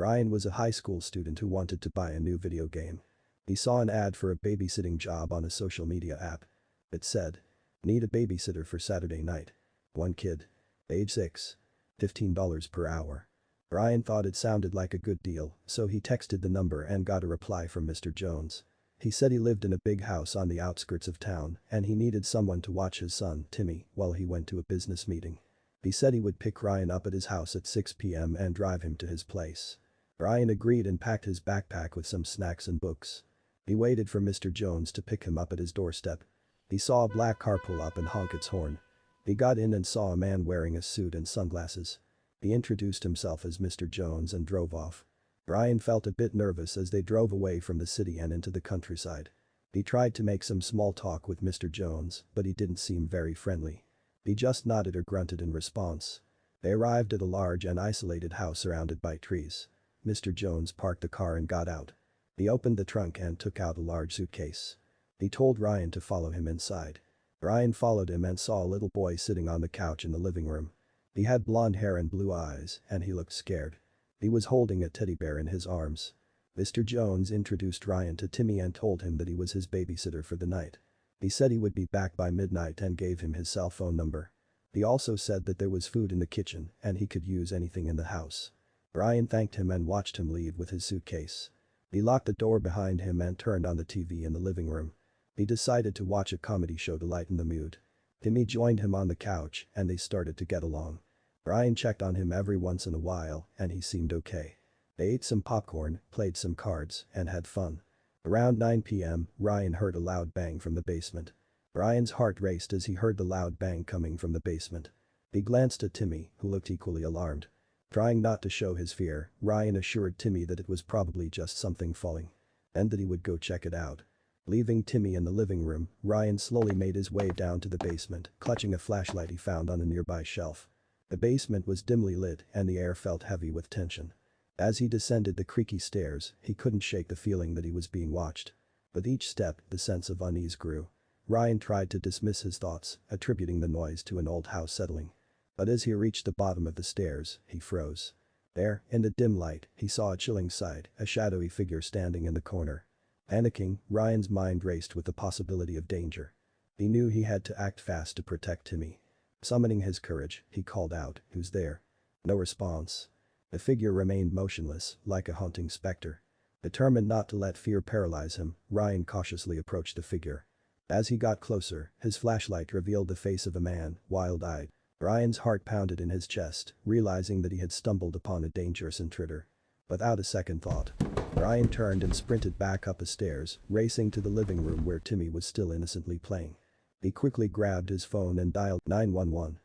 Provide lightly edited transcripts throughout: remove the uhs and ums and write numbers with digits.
Brian was a high school student who wanted to buy a new video game. He saw an ad for a babysitting job on a social media app. It said, "Need a babysitter for Saturday night. One kid. Age 6. $15 per hour." Brian thought it sounded like a good deal, so he texted the number and got a reply from Mr. Jones. He said he lived in a big house on the outskirts of town and he needed someone to watch his son, Timmy, while he went to a business meeting. He said he would pick Ryan up at his house at 6 p.m. and drive him to his place. Brian agreed and packed his backpack with some snacks and books. He waited for Mr. Jones to pick him up at his doorstep. He saw a black car pull up and honk its horn. He got in and saw a man wearing a suit and sunglasses. He introduced himself as Mr. Jones and drove off. Brian felt a bit nervous as they drove away from the city and into the countryside. He tried to make some small talk with Mr. Jones, but he didn't seem very friendly. He just nodded or grunted in response. They arrived at a large and isolated house surrounded by trees. Mr. Jones parked the car and got out. He opened the trunk and took out a large suitcase. He told Ryan to follow him inside. Ryan followed him and saw a little boy sitting on the couch in the living room. He had blonde hair and blue eyes, and he looked scared. He was holding a teddy bear in his arms. Mr. Jones introduced Ryan to Timmy and told him that he was his babysitter for the night. He said he would be back by midnight and gave him his cell phone number. He also said that there was food in the kitchen and he could use anything in the house. Ryan thanked him and watched him leave with his suitcase. He locked the door behind him and turned on the TV in the living room. He decided to watch a comedy show to lighten the mood. Timmy joined him on the couch and they started to get along. Ryan checked on him every once in a while and he seemed okay. They ate some popcorn, played some cards, and had fun. Around 9 p.m., Ryan heard a loud bang from the basement. Ryan's heart raced as he heard the loud bang coming from the basement. He glanced at Timmy, who looked equally alarmed. Trying not to show his fear, Ryan assured Timmy that it was probably just something falling. And that he would go check it out. Leaving Timmy in the living room, Ryan slowly made his way down to the basement, clutching a flashlight he found on a nearby shelf. The basement was dimly lit and the air felt heavy with tension. As he descended the creaky stairs, he couldn't shake the feeling that he was being watched. With each step, the sense of unease grew. Ryan tried to dismiss his thoughts, attributing the noise to an old house settling. But as he reached the bottom of the stairs, he froze. There, in the dim light, he saw a chilling sight, a shadowy figure standing in the corner. Panicking, Ryan's mind raced with the possibility of danger. He knew he had to act fast to protect Timmy. Summoning his courage, he called out, "Who's there?" No response. The figure remained motionless, like a haunting specter. Determined not to let fear paralyze him, Ryan cautiously approached the figure. As he got closer, his flashlight revealed the face of a man, wild-eyed. Ryan's heart pounded in his chest, realizing that he had stumbled upon a dangerous intruder. Without a second thought, Ryan turned and sprinted back up the stairs, racing to the living room where Timmy was still innocently playing. He quickly grabbed his phone and dialed 911,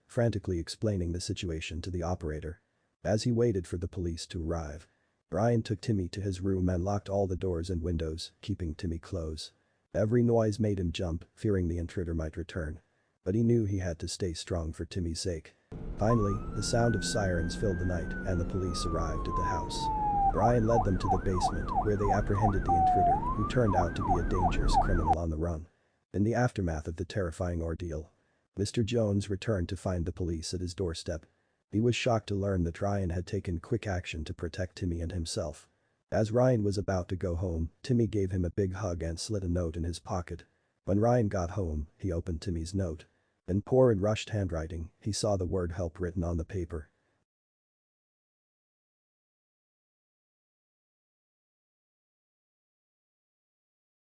frantically explaining the situation to the operator. As he waited for the police to arrive, Ryan took Timmy to his room and locked all the doors and windows, keeping Timmy close. Every noise made him jump, fearing the intruder might return. But he knew he had to stay strong for Timmy's sake. Finally, the sound of sirens filled the night and the police arrived at the house. Ryan led them to the basement where they apprehended the intruder, who turned out to be a dangerous criminal on the run. In the aftermath of the terrifying ordeal, Mr. Jones returned to find the police at his doorstep. He was shocked to learn that Ryan had taken quick action to protect Timmy and himself. As Ryan was about to go home, Timmy gave him a big hug and slid a note in his pocket. When Ryan got home, he opened Timmy's note. In poor and rushed handwriting, he saw the word help written on the paper.